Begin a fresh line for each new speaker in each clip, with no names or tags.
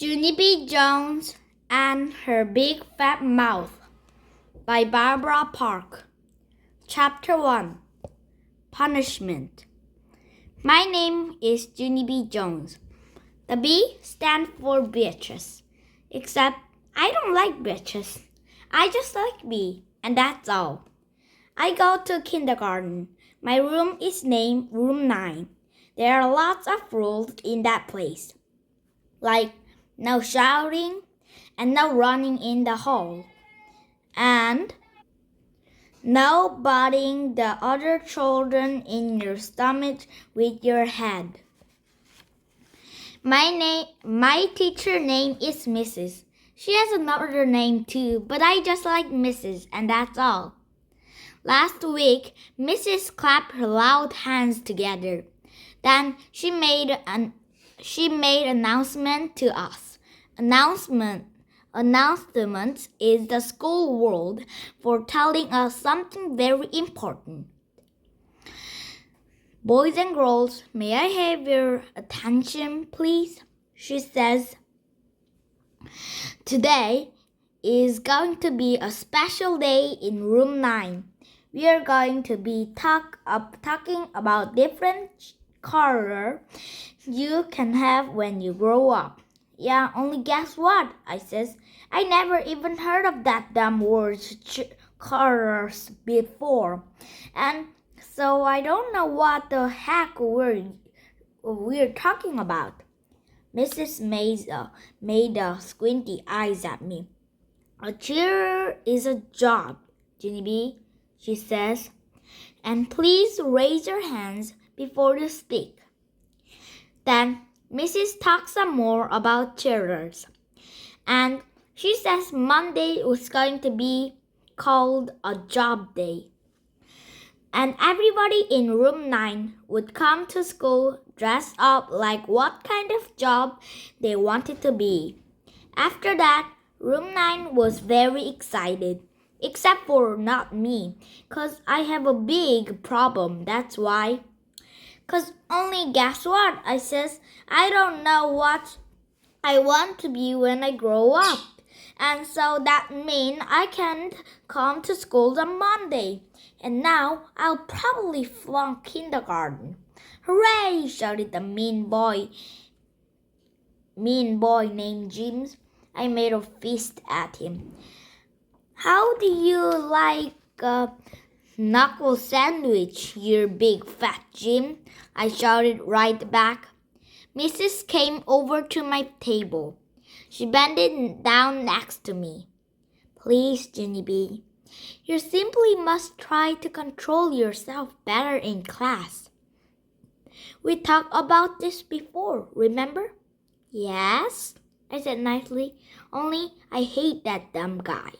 Junie Jones and Her Big Fat Mouth by Barbara Park. Chapter 1. Punishment. My name is Junie Jones. The B stands for bitches. Except I don't like bitches. I just like B, and that's all. I go to kindergarten. My room is named Room 9. There are lots of rules in that place. Like no shouting and no running in the hall. And no butting the other children in your stomach with your head. My teacher name is Mrs. She has another name too, but I just like Mrs. and that's all. Last week, Mrs. clapped her loud hands together. Then she made announcement to us. Announcement is the school word for telling us something very important. Boys and girls, may I have your attention, please? She says. Today is going to be a special day in room 9. We are going to be talking about different careers you can have when you grow up. Yeah, only guess what? I says. I never even heard of that dumb word careers before. And so I don't know what the heck we're talking about. Mrs. made squinty eyes at me. A cheerleader is a job, Junie, she says. And please raise your hands before you speak. Then Mrs. talks some more about cheerleaders. And she says Monday was going to be called a job day. And everybody in room 9 would come to school dressed up like what kind of job they wanted to be. After that, room 9 was very excited. Except for not me, 'cause I have a big problem, that's why. 'Cause only guess what? I says, I don't know what I want to be when I grow up. And so that means I can't come to school on Monday. And now I'll probably flunk kindergarten. Hooray! Shouted the mean boy named James. I made a fist at him. How do you like a knuckle sandwich, you big fat Jim? I shouted right back. Mrs. came over to my table. She bent down next to me. Please, Junie, you simply must try to control yourself better in class. We talked about this before, remember? Yes, I said nicely, only I hate that dumb guy.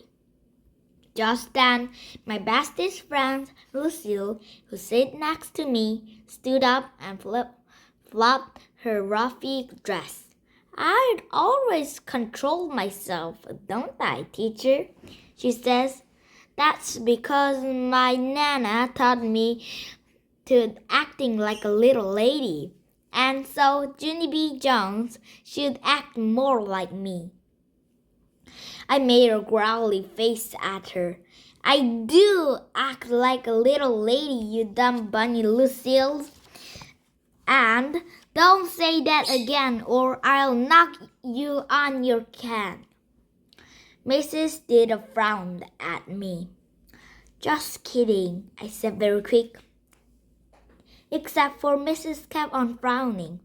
Just then, my bestest friend, Lucille, who sat next to me, stood up and flopped her ruffy dress. I'd always control myself, don't I, teacher? She says. That's because my Nana taught me to acting like a little lady. And so Junie Jones should act more like me. I made a growly face at her. I do act like a little lady, you dumb bunny, Lucille. And don't say that again or I'll knock you on your can. Mrs. did a frown at me. Just kidding, I said very quick. Except for Mrs. kept on frowning.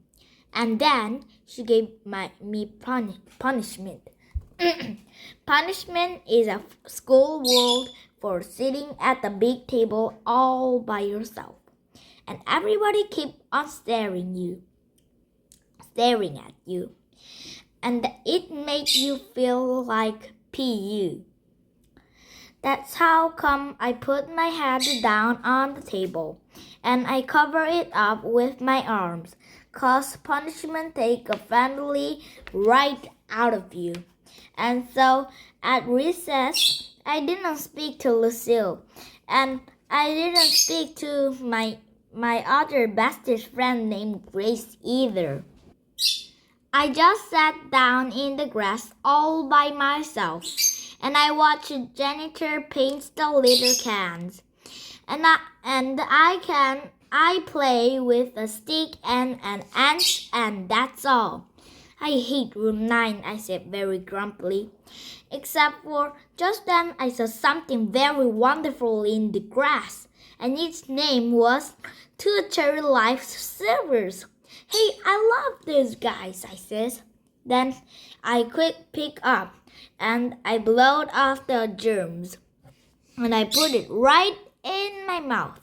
And then she gave me punishment. Punishment is a school word for sitting at the big table all by yourself. And everybody keep on staring at you. And it makes you feel like PU. That's how come I put my head down on the table. And I cover it up with my arms. 'Cause punishment take a family right out of you. And so at recess, I didn't speak to Lucille. And I didn't speak to my other bestest friend named Grace either. I just sat down in the grass all by myself, and I watched the janitor paint the little cans. I play with a stick and an ant, and that's all. I hate room 9, I said very grumpily. Except for just then I saw something very wonderful in the grass, and its name was Two Cherry Life Silvers. Hey, I love those guys, I says. Then I quick pick up, and I blowed off the germs, and I put it right in my mouth.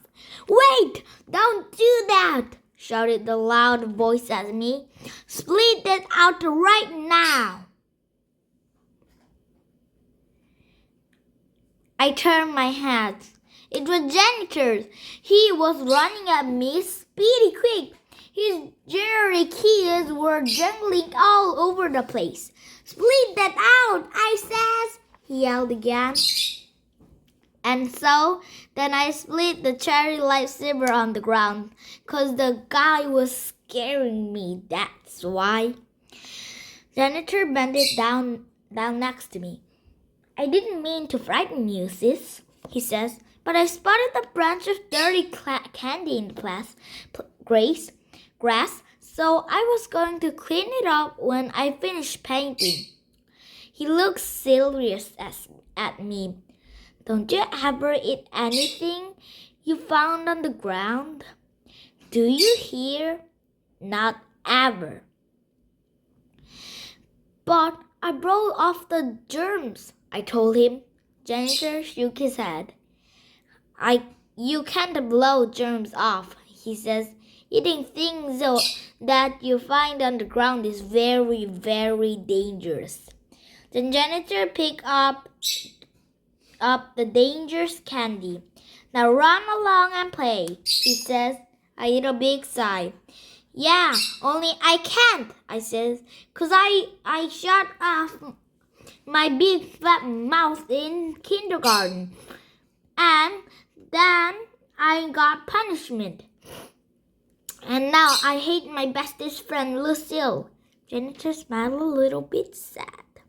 Wait! Don't do that! Shouted the loud voice at me. Split it out right now! I turned my head. It was janitor. He was running at me speedy quick. His jewelry keys were jangling all over the place. Split that out, I says, he yelled again. And so, then I split the cherry lightsaber on the ground, 'cause the guy was scaring me, that's why. Janitor bended down next to me. I didn't mean to frighten you, sis, he says, but I spotted a branch of dirty candy in the grass, so I was going to clean it up when I finished painting. He looked serious at me. Don't you ever eat anything you found on the ground? Do you hear? Not ever. But I brought off the germs, I told him. Janitor shook his head. You can't blow germs off, he says. Eating things that you find on the ground is very, very dangerous. The janitor picked up the dangerous candy. Now run along and play, he says. I hear a big sigh. Yeah, only I can't, I says, 'cause I shut off my big fat mouth in kindergarten. And then I got punishment. And now I hate my bestest friend, Lucille. Janitor smiled a little bit sad.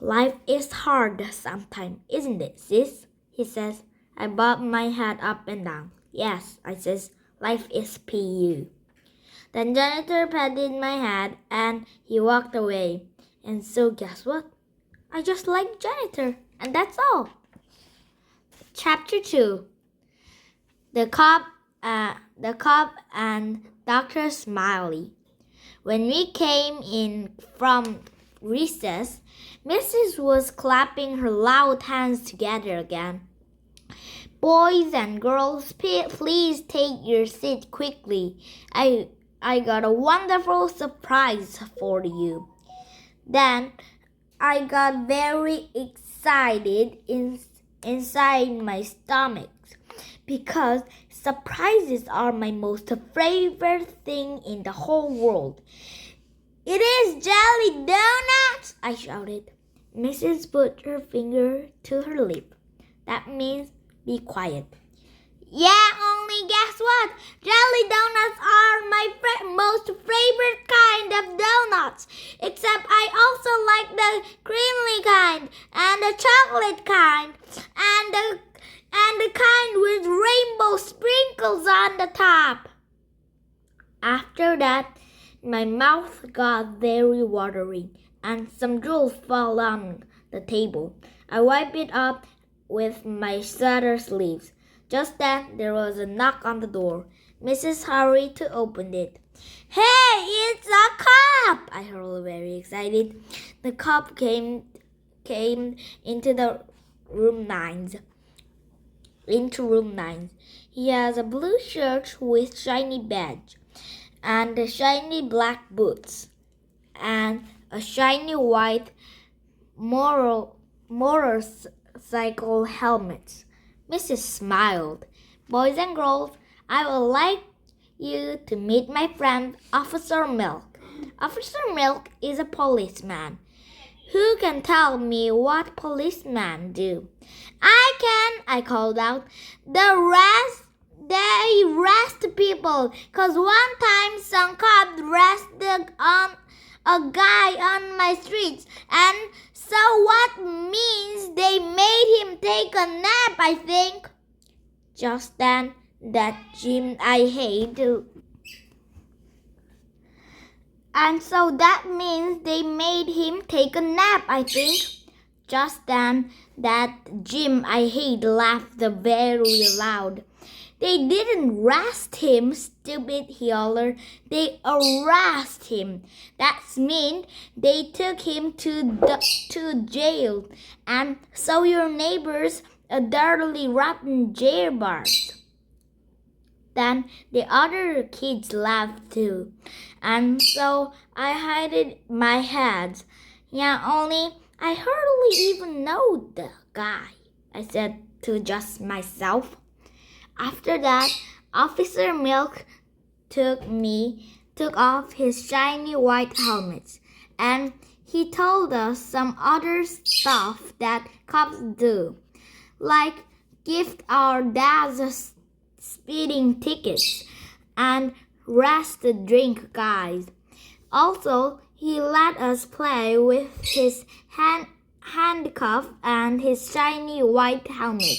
Life is hard sometimes, isn't it, sis? He says. I bob my head up and down. Yes, I says, life is PU. Then janitor patted my head and he walked away. And so guess what? I just like janitor, and that's all. Chapter 2. The cop and Dr. Smiley. When we came in from recess, Mrs. was clapping her loud hands together again. Boys and girls, please take your seat quickly. I got a wonderful surprise for you. Then I got very excited inside my stomach because surprises are my most favorite thing in the whole world. It is jelly donuts, I shouted. Mrs. put her finger to her lip. That means be quiet. Yeah, only guess what? Jelly donuts are my most favorite kind of donuts. Except I also like the creamy kind, and the chocolate kind, and the kind with rainbow sprinkles on the top. After that, my mouth got very watery, and some drool fell on the table. I wiped it up with my sweater sleeves. Just then, there was a knock on the door. Mrs. hurried to open it. Hey, it's a cop! I heard, very excited. The cop came into room 9. He has a blue shirt with shiny badge, and shiny black boots, and a shiny white motorcycle helmet. Mrs. smiled. Boys and girls, I would like you to meet my friend, Officer Milk. Officer Milk is a policeman. Who can tell me what policemen do? I can, I called out. The they arrest people. Cause one time some cops arrested a guy on my streets, and so what means they made him take a nap, I think. Just then, that Jim I hate. And so that means they made him take a nap, I think. Just then, that Jim I hate laughed very loud. They didn't arrest him, stupid, he hollered. They arrested him. That means they took him to jail. And so your neighbors are dirtily rotten jailbirds. Then the other kids laughed too. And so I hid my head. Yeah, only I hardly even know the guy, I said to just myself. After that, Officer Milk took off his shiny white helmet, and he told us some other stuff that cops do, like give our dads speeding tickets and arrest the drink guys. Also, he let us play with his handcuff and his shiny white helmet,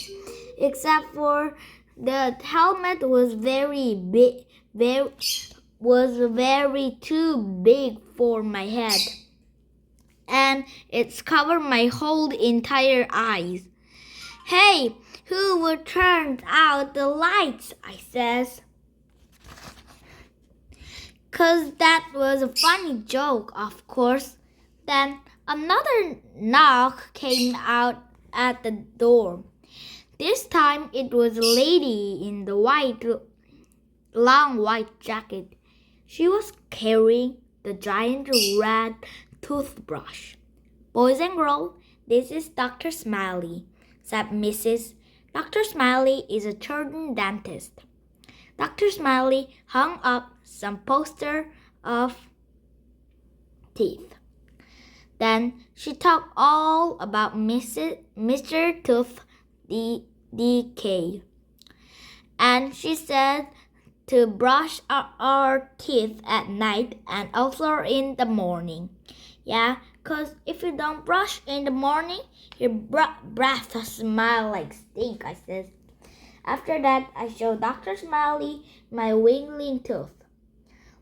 except for the helmet was very too big for my head, and it's covered my whole entire eyes. Hey, who would turn out the lights? I says. 'Cause that was a funny joke, of course. Then another knock came out at the door. This time it was a lady in the long white jacket. She was carrying the giant red toothbrush. Boys and girls, this is Dr. Smiley, said Mrs. Dr. Smiley is a children's dentist. Dr. Smiley hung up some poster of teeth. Then she talked all about Mr. Tooth decay. And she said to brush our teeth at night and also in the morning. Yeah, 'cause if you don't brush in the morning, your breath smells like stink, I said. After that, I showed Dr. Smiley my wiggling tooth.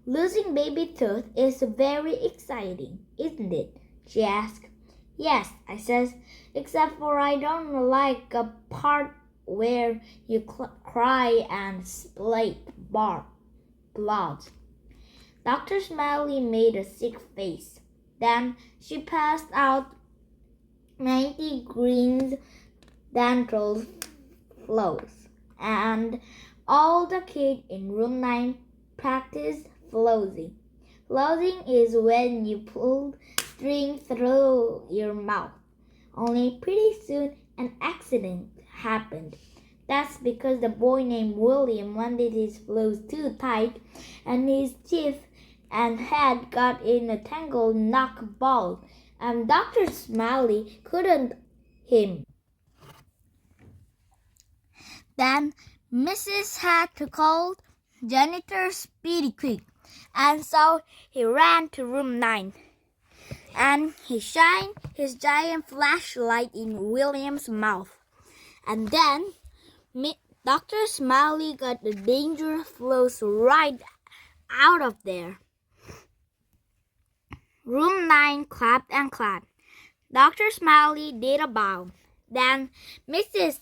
Losing baby tooth is very exciting, isn't it? She asked. Yes, I says, except for I don't like a part where you cry and split blood. Dr. Smiley made a sick face. Then she passed out 90 green dental floss, and all the kids in room 9 practiced flossing. Flossing is when you pull string through your mouth. Only pretty soon an accident happened. That's because the boy named William wanted his floss too tight, and his teeth and head got in a tangled knock ball, and Dr. Smiley couldn't him. Then Mrs. had to call janitor Speedy quick, and so he ran to room 9. And he shined his giant flashlight in William's mouth. And then Dr. Smiley got the dangerous floss right out of there. Room 9 clapped and clapped. Dr. Smiley did a bow. Then Mrs.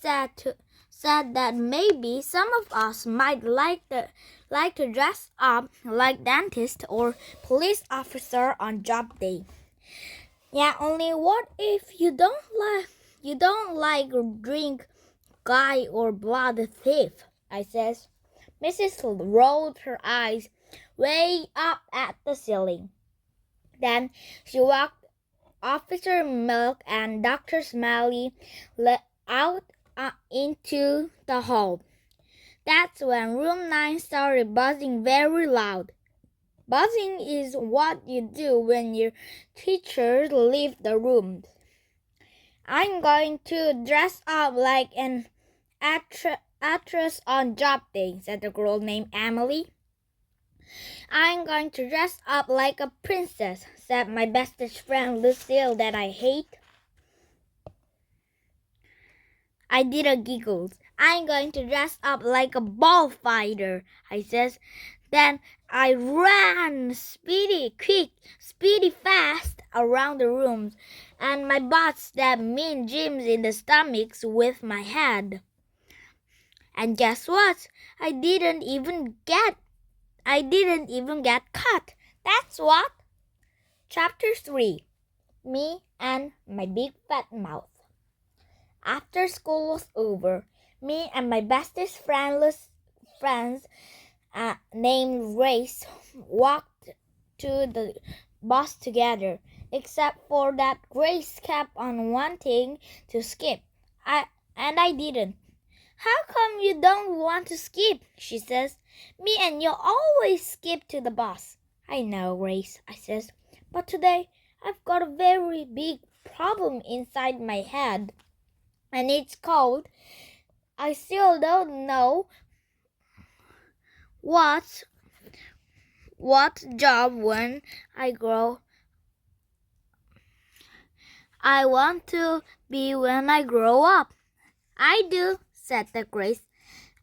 said that maybe some of us might like to dress up like dentist or police officer on job day. Yeah, only what if you don't like drink guy or blood thief? I says. Mrs. rolled her eyes way up at the ceiling. Then she walked Officer Milk and Dr. Smiley out into the hall. That's when room 9 started buzzing very loud. Buzzing is what you do when your teachers leave the room. I'm going to dress up like an actress on job day, said the girl named Emily. I'm going to dress up like a princess, said my bestest friend Lucille that I hate. I did a giggles. I'm going to dress up like a ball fighter, I says. Then I ran speedy, quick, speedy fast around the rooms, and my butt stabbed mean Jims in the stomachs with my head. And guess what? I didn't even get cut. That's what. Chapter 3. Me and my big fat mouth. After school was over, me and my bestest friends named Grace walked to the bus together, except for that Grace kept on wanting to skip. I didn't. How come you don't want to skip? She says. Me and you always skip to the bus. I know, Grace, I says, but today I've got a very big problem inside my head. And it's called, I still don't know what job when I grow I want to be when I grow up. I do, said the Grace.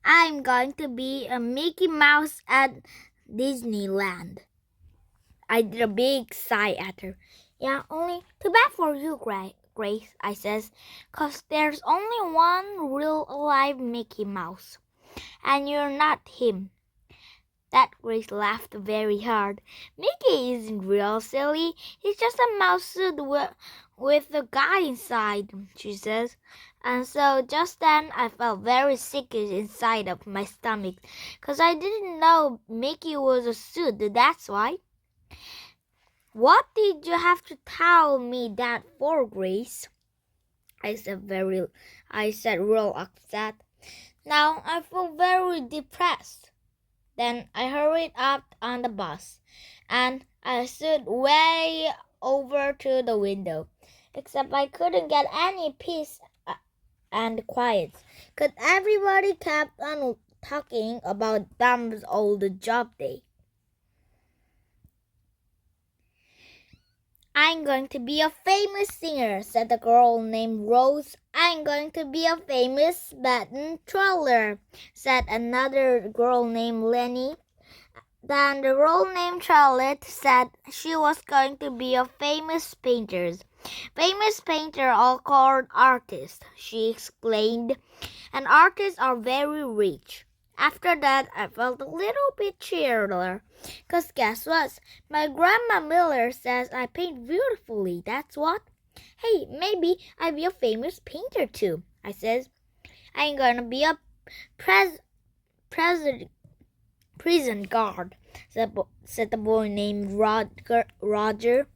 I'm going to be a Mickey Mouse at Disneyland. I did a big sigh at her. Yeah, only too bad for you, Grace, I says, 'cause there's only one real alive Mickey Mouse, and you're not him. That Grace laughed very hard. Mickey isn't real, silly. He's just a mouse suit with a guy inside, she says. And so just then I felt very sick inside of my stomach, 'cause I didn't know Mickey was a suit, that's why. What did you have to tell me that for, Grace? I said real upset. Now I feel very depressed. Then I hurried up on the bus, and I stood way over to the window, except I couldn't get any peace and quiet, 'cause everybody kept on talking about Dom's old job day. I'm going to be a famous singer, said the girl named Rose. I'm going to be a famous baton twirler, said another girl named Lenny. Then the girl named Charlotte said she was going to be a famous painter. Famous painter are called artists, she explained, and artists are very rich. After that, I felt a little bit cheerful, 'cause guess what? My grandma Miller says I paint beautifully, that's what. Hey, maybe I'll be a famous painter too, I says. I'm gonna be a prison guard, said the boy named Roger.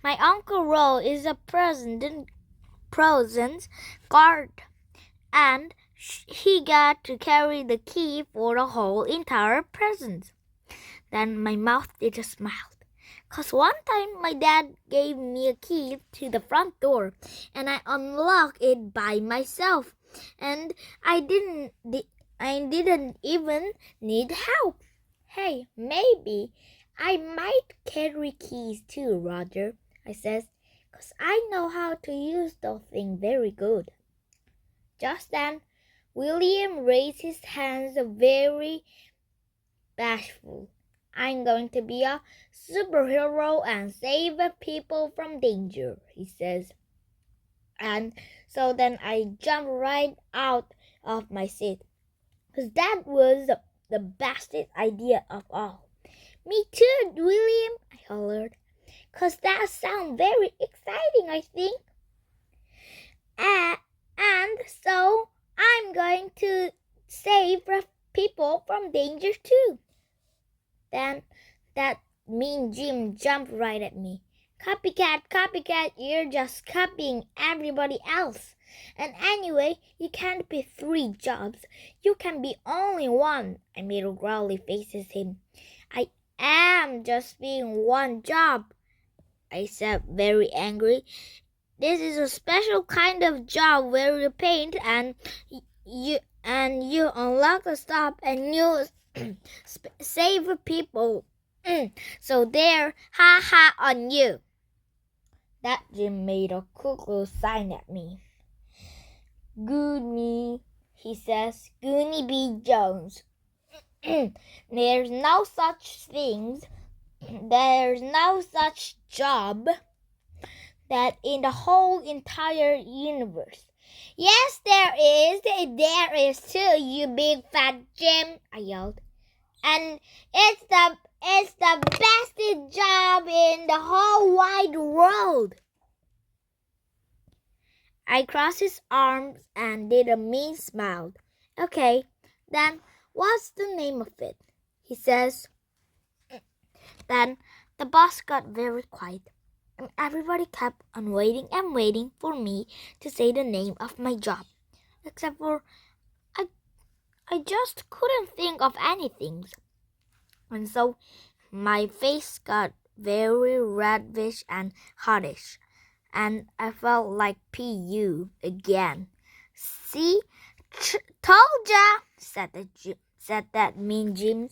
My Uncle Ro is a prison guard, and he got to carry the key for the whole entire prison. Then my mouth did a smile, 'cause one time my dad gave me a key to the front door, and I unlocked it by myself, and I didn't even need help. Hey, maybe I might carry keys too, Roger, I says, 'cause I know how to use the thing very good. Just then, William raised his hands very bashful. I'm going to be a superhero and save people from danger, he says. And so then I jumped right out of my seat, 'cause that was the best idea of all. Me too, William, I hollered, 'cause that sounds very exciting, I think. And so I'm going to save people from danger too. Then that mean Jim jumped right at me. Copycat, you're just copying everybody else. And anyway, you can't be 3 jobs. You can be only one. I made a growly face at him. I am just being 1 job, I said, very angry. This is a special kind of job where you paint and and you unlock the stop and you save people. So there, ha ha on you. That Jim made a cuckoo sign at me. Goody, he says, Goony B. Jones. There's no such things. There's no such job that in the whole entire universe. Yes, there is. There is too, you big fat Jim, I yelled. And it's the best job in the whole wide world. I crossed his arms and did a mean smile. Okay, then what's the name of it? He says. Then the boss got very quiet, and everybody kept on waiting and waiting for me to say the name of my job. Except for I just couldn't think of anything. And so my face got very reddish and hottish, and I felt like P.U. again. See? Told ya, said that mean Jim.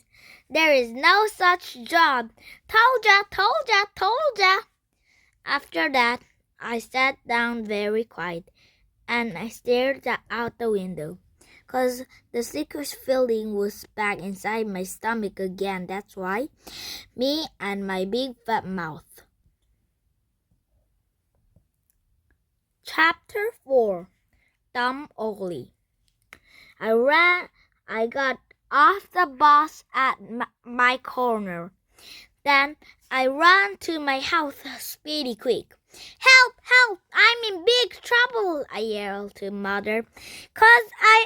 There is no such job. Told ya. After that, I sat down very quiet, and I stared out the window. 'Cause the licorice feeling was back inside my stomach again, that's why. Me and my big fat mouth. Chapter 4. Dumb Ugly. I got off the bus at my corner. Then I ran to my house speedy quick. Help! I'm in big trouble, I yelled to Mother. 'Cause I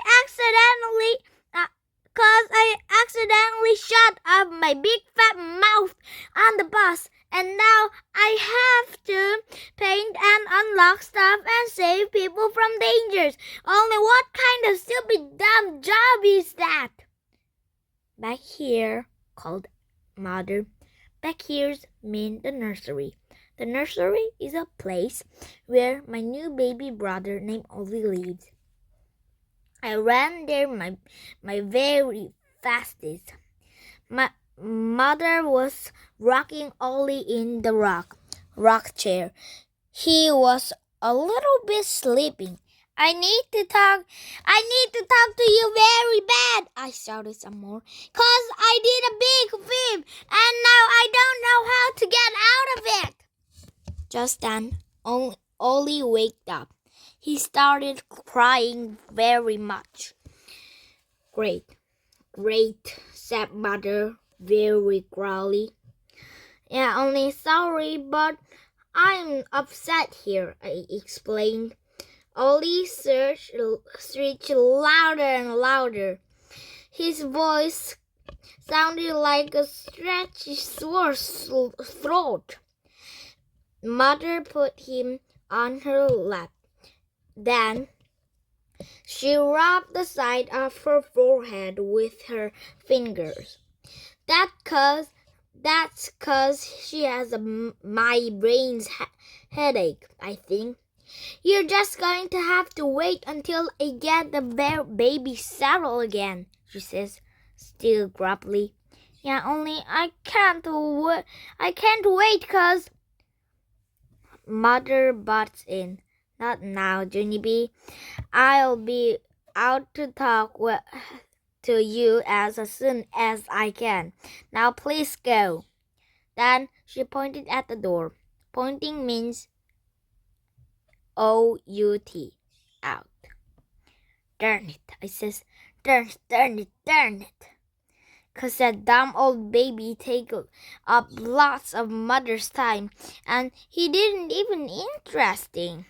accidentally shut up my big fat mouth on the bus, and now I have to paint and unlock stuff and save people from dangers. Only what kind of stupid dumb job is that? Back here, called Mother. Back here's mean the nursery. The nursery is a place where my new baby brother named Ollie lives. I ran there my very fastest. My mother was rocking Ollie in the rock chair. He was a little bit sleeping. I need to talk to you very bad, I shouted some more. 'Cause I did a big fib, and now I don't know how to get out of it. Just then, Ollie waked up. He started crying very much. Great, said Mother very growly. Yeah, only sorry, but I'm upset here, I explained. Ollie shrieked louder and louder. His voice sounded like a stretchy sore throat. Mother put him on her lap. Then she rubbed the side of her forehead with her fingers. That's 'cause she has a migraine headache, I think. You're just going to have to wait until I get the baby settled again, she says, still gruffly. Yeah, only I can't wait 'cause Mother butts in. Not now, Junie B. I'll be out to talk to you as soon as I can. Now please go. Then she pointed at the door. Pointing means O-U-T, out. Darn it, I says. Darn it. 'Cause that dumb old baby take up lots of Mother's time, and he didn't even interesting.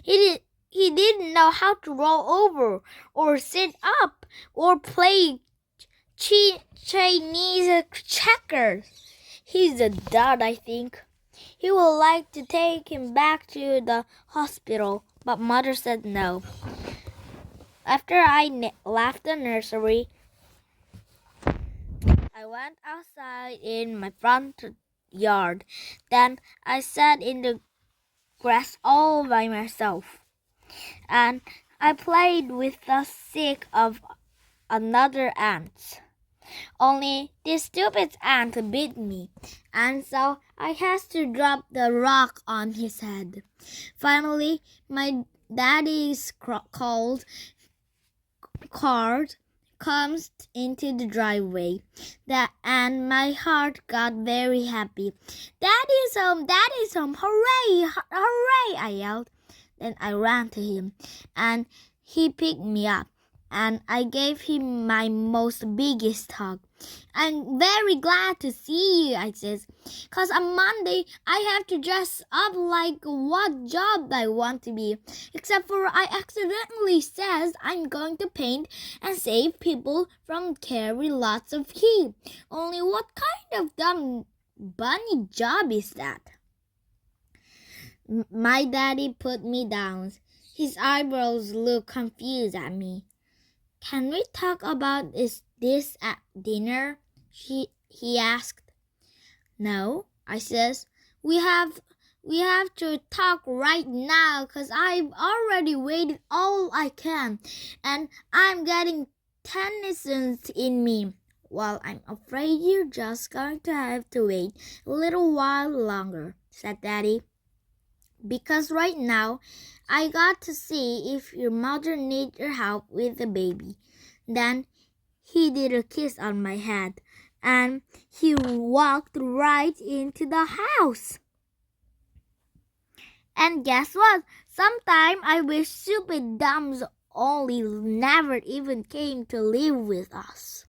He didn't know how to roll over, or sit up, or play Chinese checkers. He's a dud, I think. He would like to take him back to the hospital, but Mother said no. After I left the nursery, I went outside in my front yard. Then I sat in the grass all by myself. and I played with the stick of another ant. Only this stupid ant bit me, and so I had to drop the rock on his head. Finally, my daddy's cold car comes into the driveway, and my heart got very happy. Daddy's home! Daddy's home! Hooray! Hooray! I yelled. Then I ran to him, and he picked me up, and I gave him my most biggest hug. I'm very glad to see you, I said, 'cause on Monday I have to dress up like what job I want to be, except for I accidentally says I'm going to paint and save people from carry lots of heat. Only what kind of dumb bunny job is that? My daddy put me down. His eyebrows looked confused at me. Can we talk about this at dinner? He asked. No, I says. We have to talk right now, 'cause I've already waited all I can, and I'm getting tensions in me. Well, I'm afraid you're just going to have to wait a little while longer, said Daddy. Because right now, I got to see if your mother needs your help with the baby. Then he did a kiss on my head, and he walked right into the house. And guess what? Sometime I wish stupid dumbs only never even came to live with us.